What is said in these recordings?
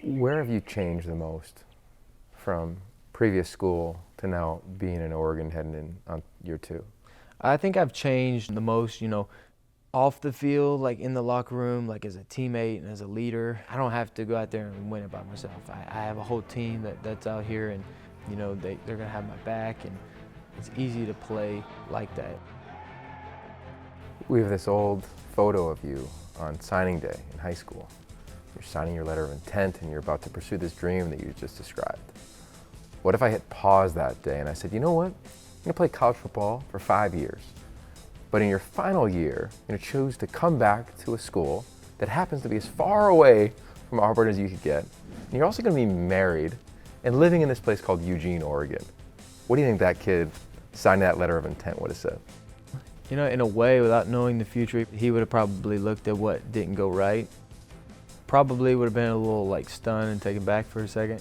Where have you changed the most from previous school to now being in Oregon heading in on year 2? I think I've changed the most, off the field, like in the locker room, like as a teammate and as a leader. I don't have to go out there and win it by myself. I have a whole team that's out here, and they're gonna have my back, and it's easy to play like that. We have this old photo of you on signing day in high school. You're signing your letter of intent and you're about to pursue this dream that you just described. What if I hit pause that day and I said, you know what? I'm gonna play college football for 5 years. But in your final year, you're gonna choose to come back to a school that happens to be as far away from Auburn as you could get. And you're also gonna be married and living in this place called Eugene, Oregon. What do you think that kid signing that letter of intent would have said? In a way, without knowing the future, he would have probably looked at what didn't go right. Probably would have been a little stunned and taken back for a second.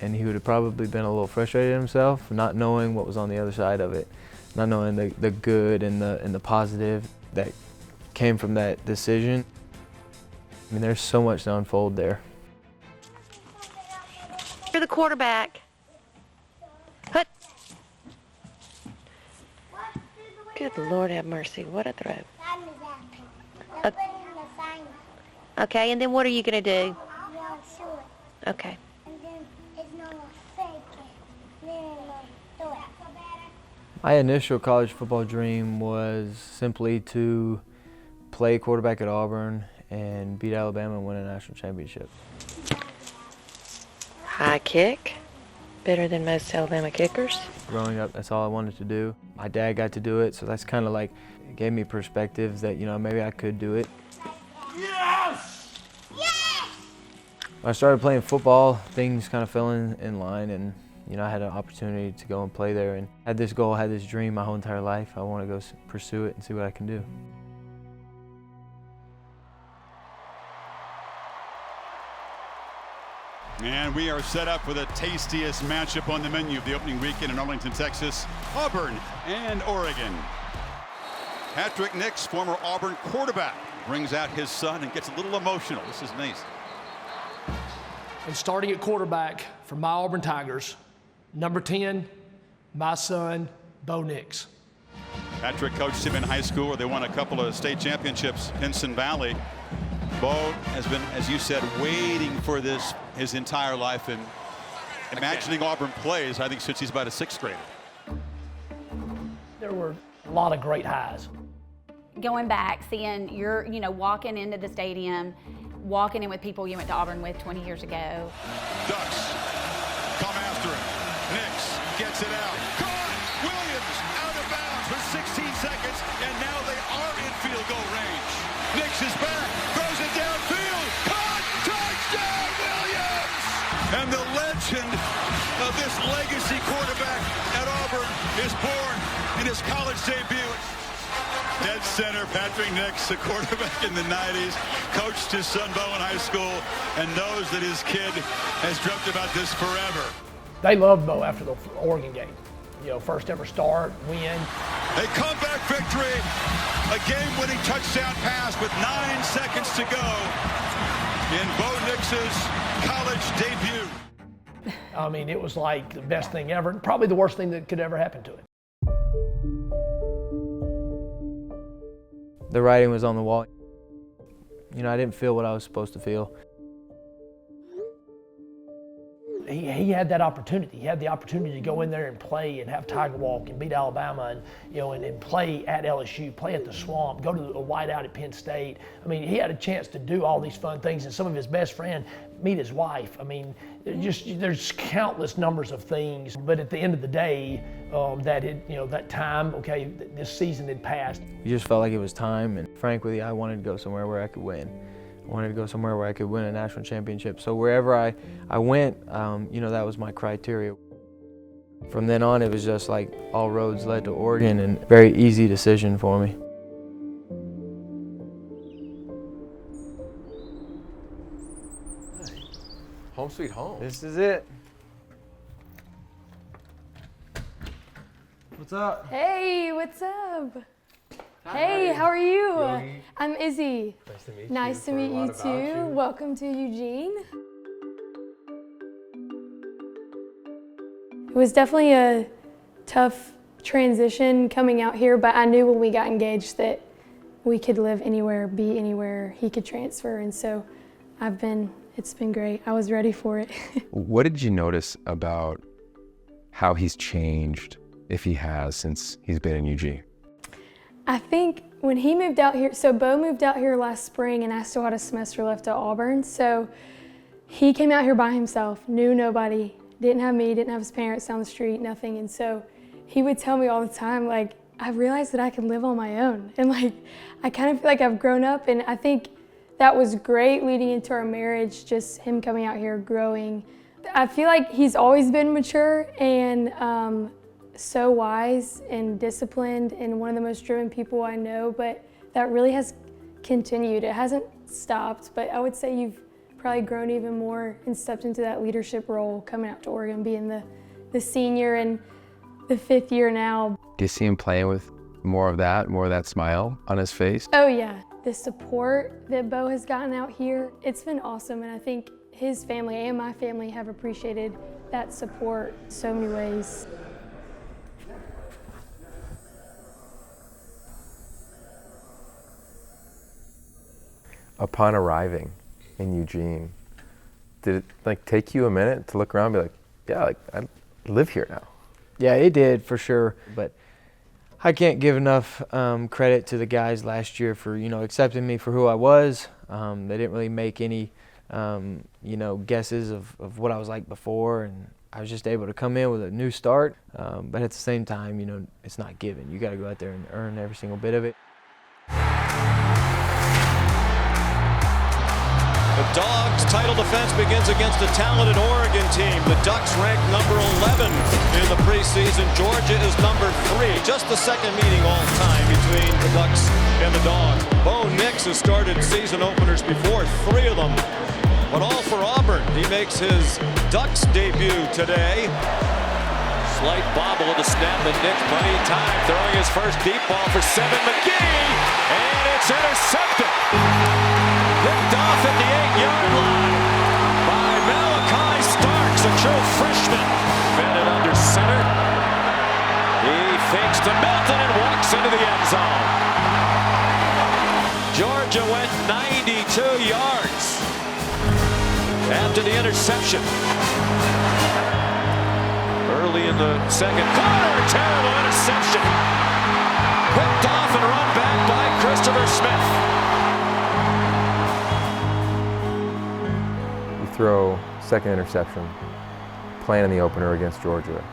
And he would have probably been a little frustrated himself, not knowing what was on the other side of it, not knowing the good and the positive that came from that decision. I mean, there's so much to unfold there. You're the quarterback. Hut. Good Lord have mercy. What a throw. Okay, and then what are you going to do? Okay. My initial college football dream was simply to play quarterback at Auburn and beat Alabama and win a national championship. High kick. Better than most Alabama kickers. Growing up, that's all I wanted to do. My dad got to do it, so that's kind of it gave me perspective that, maybe I could do it. Yes! Yes! When I started playing football, things kind of fell in line, and, I had an opportunity to go and play there, and had this goal, had this dream my whole entire life. I want to go pursue it and see what I can do. And we are set up for the tastiest matchup on the menu of the opening weekend in Arlington, Texas. Auburn and Oregon. Patrick Nix, former Auburn quarterback, brings out his son and gets a little emotional. This is nice. And starting at quarterback for my Auburn Tigers, number 10, my son, Bo Nix. Patrick coached him in high school where they won a couple of state championships, Pinson Valley. Bo has been, as you said, waiting for this his entire life and imagining Auburn plays, I think, since he's about a 6th grader. There were a lot of great highs. Going back, seeing you're, walking into the stadium, walking in with people you went to Auburn with 20 years ago. Ducks come after him. Nix gets it out. Caught! Williams out of bounds with 16 seconds, and now they are in field goal range. Nix is back, throws it downfield. Caught! Touchdown, Williams! And the legend of this legacy quarterback at Auburn is born in his college debut. Dead center, Patrick Nix, a quarterback in the 90s, coached his son Bo in high school, and knows that his kid has dreamt about this forever. They loved Bo after the Oregon game. First ever start, win. A comeback victory, a game-winning touchdown pass with 9 seconds to go in Bo Nix's college debut. I mean, it was like the best thing ever, and probably the worst thing that could ever happen to him. The writing was on the wall. I didn't feel what I was supposed to feel. He had that opportunity. He had the opportunity to go in there and play and have Tiger Walk and beat Alabama and play at LSU, play at the Swamp, go to a whiteout at Penn State. I mean, he had a chance to do all these fun things, and some of his best friend meet his wife. I mean, there's countless numbers of things. But at the end of the day, that time, okay, this season had passed. You just felt like it was time, and frankly, I wanted to go somewhere where I could win. I wanted to go somewhere where I could win a national championship. So wherever I went, that was my criteria. From then on, it was just like all roads led to Oregon, and very easy decision for me. Home sweet home. This is it. What's up? Hey, what's up? Hi. Hey, how are you? Yogi. I'm Izzy. Nice to meet you. Nice to Learn meet a lot you about too. you. Welcome to Eugene. It was definitely a tough transition coming out here, but I knew when we got engaged that we could live anywhere, be anywhere, he could transfer, and so it's been great. I was ready for it. What did you notice about how he's changed, if he has, since he's been in UG? I think when he moved out here, so Bo moved out here last spring and I still had a semester left at Auburn, so he came out here by himself, knew nobody, didn't have me, didn't have his parents down the street, nothing, and so he would tell me all the time, like, I realized that I can live on my own, and like, I kind of feel like I've grown up, and I think that was great leading into our marriage, just him coming out here, growing. I feel like he's always been mature and so wise and disciplined and one of the most driven people I know, but that really has continued. It hasn't stopped, but I would say you've probably grown even more and stepped into that leadership role coming out to Oregon, being the senior and the 5th year now. Do you see him playing with more of that smile on his face? Oh yeah, the support that Bo has gotten out here, it's been awesome, and I think his family and my family have appreciated that support so many ways. Upon arriving in Eugene, did it like take you a minute to look around and be like, yeah, like I live here now? Yeah, it did for sure. But I can't give enough credit to the guys last year for accepting me for who I was. They didn't really make any guesses of what I was like before, and I was just able to come in with a new start. But at the same time, it's not given. You got to go out there and earn every single bit of it. The Dogs' title defense begins against a talented Oregon team. The Ducks ranked number 11 in the preseason. Georgia is number 3. Just the second meeting all time between the Ducks and the Dogs. Bo Nix has started season openers before, 3 of them, but all for Auburn. He makes his Ducks debut today. Slight bobble of the snap, and Nix plenty of time, throwing his first deep ball for 7. McGee, and it's intercepted. Picked off at the 8-yard line by Malachi Starks, a true freshman. Batted under center. He fakes to Milton and walks into the end zone. Georgia went 92 yards after the interception. Early in the second quarter, terrible interception. Picked off and run back by Christopher Smith. Throw second interception, playing in the opener against Georgia,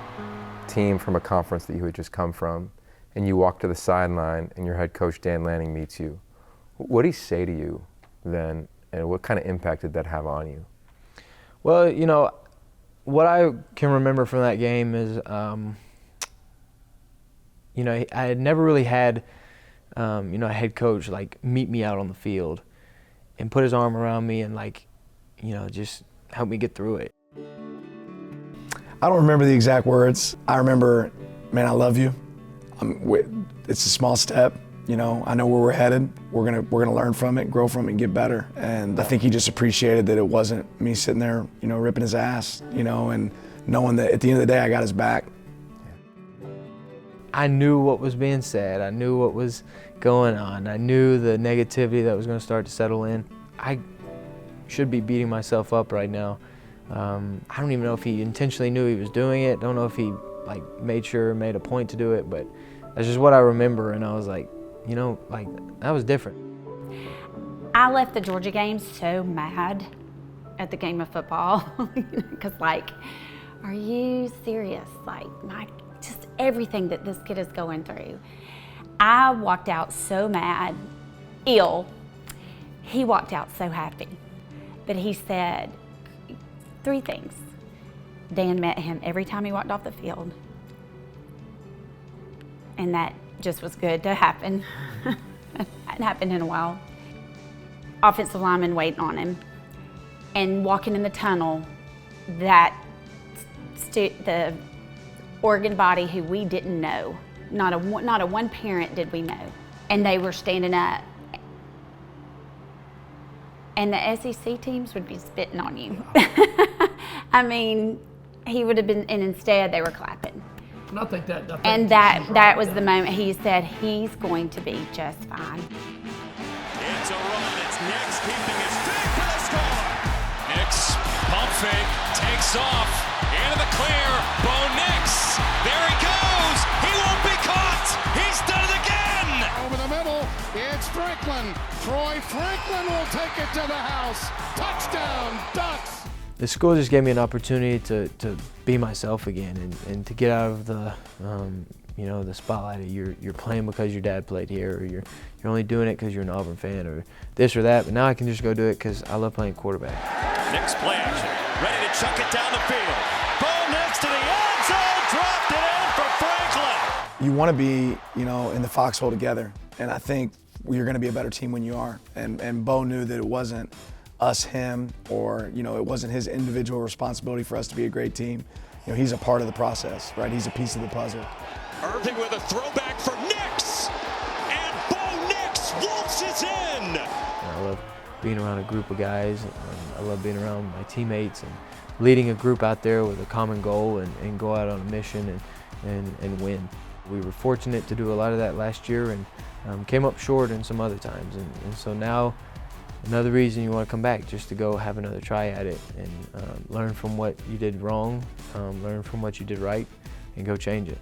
team from a conference that you had just come from, and you walk to the sideline and your head coach Dan Lanning meets you. What did he say to you then, and what kind of impact did that have on you? Well, what I can remember from that game is, I had never really had, a head coach like meet me out on the field and put his arm around me and just help me get through it. I don't remember the exact words. I remember, man, I love you. It's a small step. I know where we're headed. We're gonna learn from it, grow from it, and get better. And I think he just appreciated that it wasn't me sitting there, ripping his ass, and knowing that at the end of the day, I got his back. I knew what was being said. I knew what was going on. I knew the negativity that was going to start to settle in. I should be beating myself up right now. I don't even know if he intentionally knew he was doing it. Don't know if he made a point to do it, but that's just what I remember. And I was like, that was different. I left the Georgia game so mad at the game of football because are you serious? Just everything that this kid is going through. I walked out so mad, ill. He walked out so happy. But he said 3 things. Dan met him every time he walked off the field. And that just was good to happen. Hadn't happened in a while. Offensive lineman waiting on him. And walking in the tunnel, the Oregon body who we didn't know, not a one parent did we know. And they were standing up. And the SEC teams would be spitting on you. I mean, he would have been, and instead they were clapping. And I think that. And that was the moment he said he's going to be just fine. It's a run. It's Nix keeping his feet for the score. Nix, pump fake, takes off. Into the clear. Bo Nix. There he goes. He won't be caught. He's done it again. Over the middle, it's Franklin. Troy Franklin will take it to the house. Touchdown, Ducks. The school just gave me an opportunity to be myself again and to get out of the the spotlight of you're playing because your dad played here, or you're only doing it because you're an Auburn fan, or this or that. But now I can just go do it because I love playing quarterback. Nix play action, ready to chuck it down the field. Bo Nix to the end zone, dropped it in for Franklin. You want to be, in the foxhole together, and I think you're going to be a better team when you are. And Bo knew that it wasn't us, him, or it wasn't his individual responsibility for us to be a great team. He's a part of the process, right? He's a piece of the puzzle. Irving with a throwback for Nix, and Bo Nix waltzes in. I love being around a group of guys. I love being around my teammates and leading a group out there with a common goal and go out on a mission and win. We were fortunate to do a lot of that last year and came up short in some other times. And so now, another reason you want to come back, just to go have another try at it and learn from what you did wrong, learn from what you did right, and go change it.